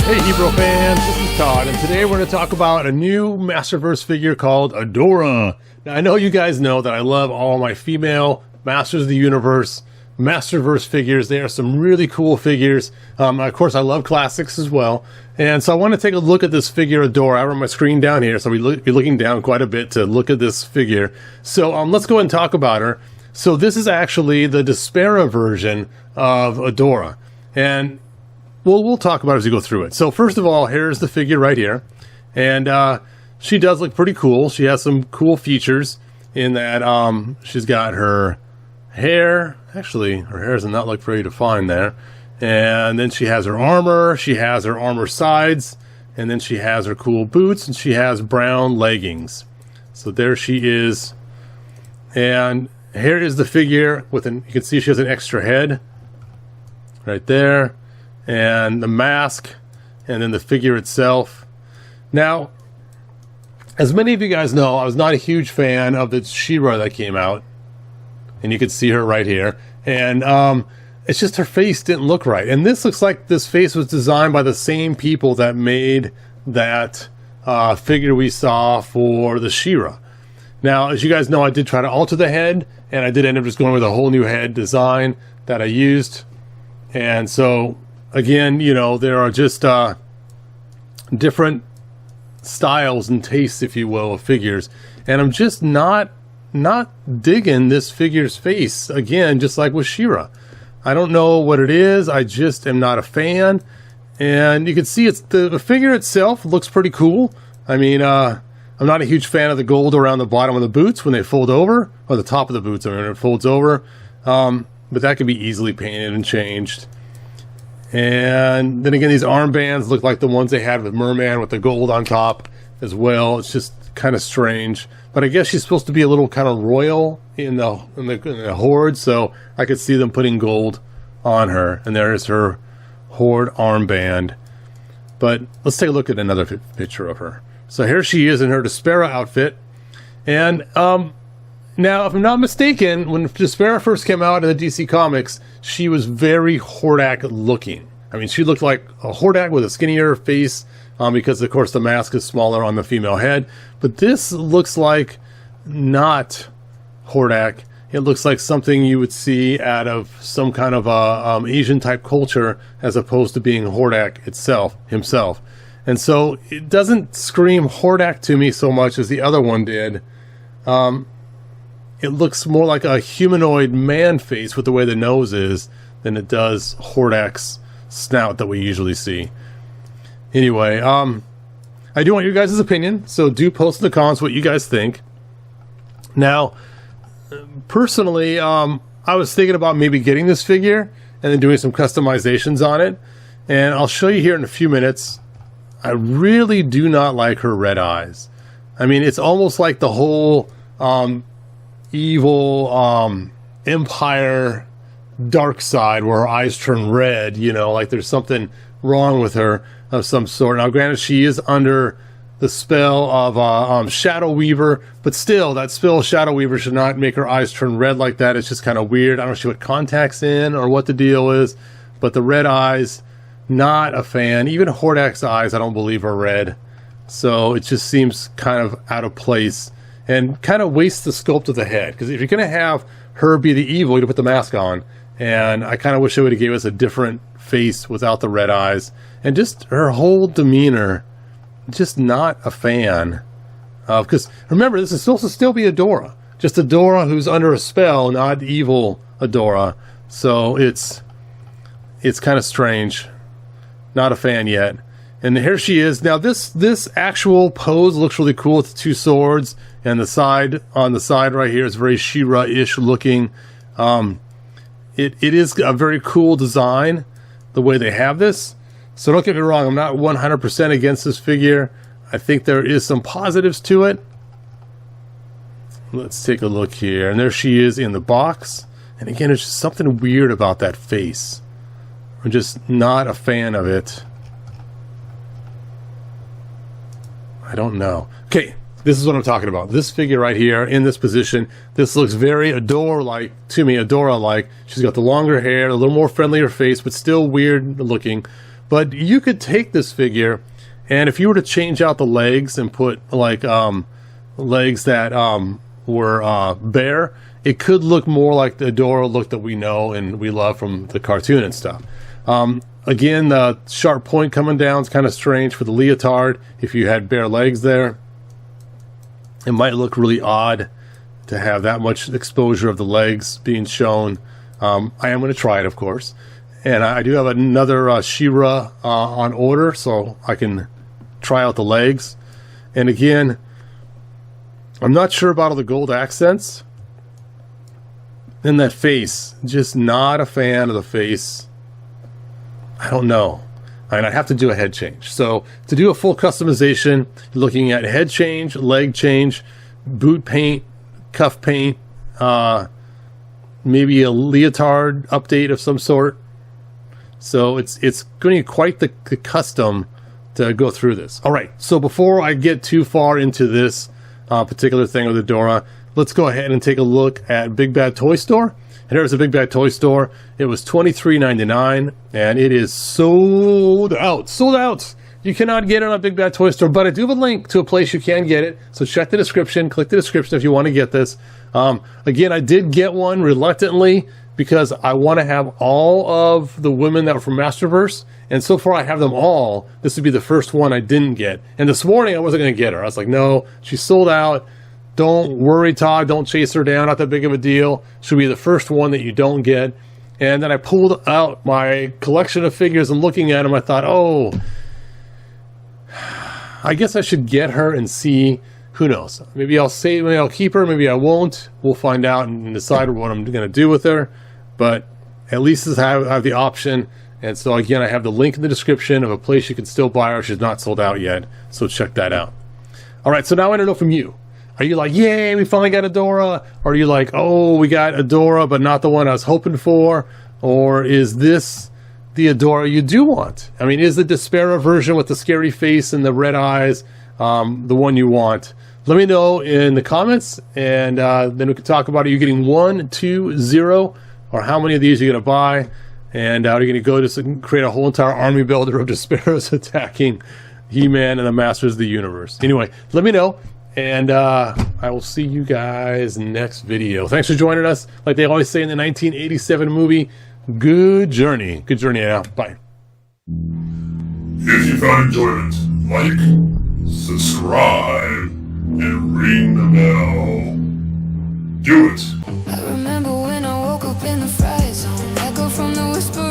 Hey Hebrew fans, this is Todd, and today we're going to talk about a new Masterverse figure called Adora. Now I know you guys know that I love all my female Masters of the Universe Masterverse figures. They are some really cool figures. Of course I love classics as well, and so I want to take a look at this figure Adora. I have my screen down here, so we'll be looking down quite a bit to look at this figure. So let's go ahead and talk about her. So this is actually the Despara version of Adora, and we'll talk about it as we go through it. So first of all, here's the figure right here, and she does look pretty cool. She has some cool features in that she's got her hair. Actually, her hair does not look very defined there. And then she has her armor. She has her armor sides, and then she has her cool boots, and she has brown leggings. So there she is. And here is the figure with you can see she has an extra head right there, and the mask, and then the figure itself. Now, as many of you guys know, I was not a huge fan of the She-Ra that came out, and you can see her right here, and it's just her face didn't look right. And this looks like this face was designed by the same people that made that figure we saw for the She-Ra. Now, as you guys know, I did try to alter the head, and I did end up just going with a whole new head design that I used. And so again, you know, there are just different styles and tastes, if you will, of figures, and I'm just not digging this figure's face. Again, just like with She-Ra, I don't know what it is. I just am not a fan. And you can see it's the figure itself looks pretty cool. I mean, I'm not a huge fan of the gold around the bottom of the boots when they fold over, or the top of the boots, I mean, when it folds over. But that can be easily painted and changed. And then again, these armbands look like the ones they had with Merman with the gold on top as well. It's just kind of strange, but I guess she's supposed to be a little kind of royal in the Horde, so I could see them putting gold on her. And there's her Horde armband. But let's take a look at another picture of her. So here she is in her Despara outfit, and now, if I'm not mistaken, when Despara first came out in the DC Comics, she was very Hordak looking. I mean, she looked like a Hordak with a skinnier face, because, of course, the mask is smaller on the female head. But this looks like not Hordak. It looks like something you would see out of some kind of Asian-type culture, as opposed to being Hordak himself. And so it doesn't scream Hordak to me so much as the other one did. It looks more like a humanoid man face with the way the nose is than it does Hordak's snout that we usually see. Anyway, I do want your guys' opinion, so do post in the comments what you guys think. Now, personally, I was thinking about maybe getting this figure and then doing some customizations on it, and I'll show you here in a few minutes. I really do not like her red eyes. I mean, it's almost like the whole evil Empire dark side where her eyes turn red, you know, like there's something wrong with her of some sort. Now granted, she is under the spell of Shadow Weaver, but still, that spell of Shadow Weaver should not make her eyes turn red like that. It's just kind of weird. I don't know if she put contacts in or what the deal is, but the red eyes, not a fan. Even Hordak's eyes, I don't believe are red, so it just seems kind of out of place. And kind of wastes the sculpt of the head, because if you're going to have her be the evil, you put the mask on. And I kind of wish they would have gave us a different face without the red eyes. And just her whole demeanor, just not a fan. Because remember, this is supposed to still be Adora. Just Adora who's under a spell, not evil Adora. So it's kind of strange. Not a fan yet. And here she is. Now this actual pose looks really cool with the two swords, and on the side right here is very She-Ra-ish looking. It is a very cool design, the way they have this. So don't get me wrong, I'm not 100% against this figure. I think there is some positives to it. Let's take a look here. And there she is in the box. And again, there's just something weird about that face. I'm just not a fan of it. I don't know. Okay, this is what I'm talking about. This figure right here in this position, this looks very Adora-like to me, Adora-like. She's got the longer hair, a little more friendlier face, but still weird looking. But you could take this figure, and if you were to change out the legs and put like legs that were bare, it could look more like the Adora look that we know and we love from the cartoon and stuff. Again, the sharp point coming down is kind of strange for the leotard. If you had bare legs there, it might look really odd to have that much exposure of the legs being shown. I am going to try it, of course. And I do have another She-Ra on order, so I can try out the legs. And again, I'm not sure about all the gold accents. And that face, just not a fan of the face. I don't know. And I'd have to do a head change. So to do a full customization, you're looking at head change, leg change, boot paint, cuff paint, maybe a leotard update of some sort. So it's going to be quite the custom to go through this. All right, so before I get too far into this particular thing with Adora, let's go ahead and take a look at Big Bad Toy Store. And here's a Big Bad Toy Store. It was $23.99, and it is sold out. Sold out! You cannot get it on a Big Bad Toy Store, but I do have a link to a place you can get it. So check the description, click the description if you want to get this. Again, I did get one reluctantly because I want to have all of the women that were from Masterverse, and so far I have them all. This would be the first one I didn't get. And this morning I wasn't going to get her. I was like, no, she's sold out. Don't worry, Todd. Don't chase her down. Not that big of a deal. She'll be the first one that you don't get. And then I pulled out my collection of figures and looking at them, I thought, oh, I guess I should get her and see. Who knows? Maybe I'll keep her. Maybe I won't. We'll find out and decide what I'm going to do with her. But at least I have the option. And so again, I have the link in the description of a place you can still buy her. She's not sold out yet. So check that out. All right. So now I want to know from you. Are you like, yay, we finally got Adora? Or are you like, oh, we got Adora, but not the one I was hoping for? Or is this the Adora you do want? I mean, is the Despara version with the scary face and the red eyes the one you want? Let me know in the comments, and then we can talk about, are you getting 1, 2, 0, or how many of these you're going to buy? And are you going to go to create a whole entire army builder of Desparas attacking He-Man and the Masters of the Universe? Anyway, let me know. And I will see you guys next video. Thanks for joining us. Like they always say in the 1987 movie, good journey. Good journey now. Bye. If you found enjoyment, like, subscribe, and ring the bell. Do it. I remember when I woke up in the fry zone, echo from the whisper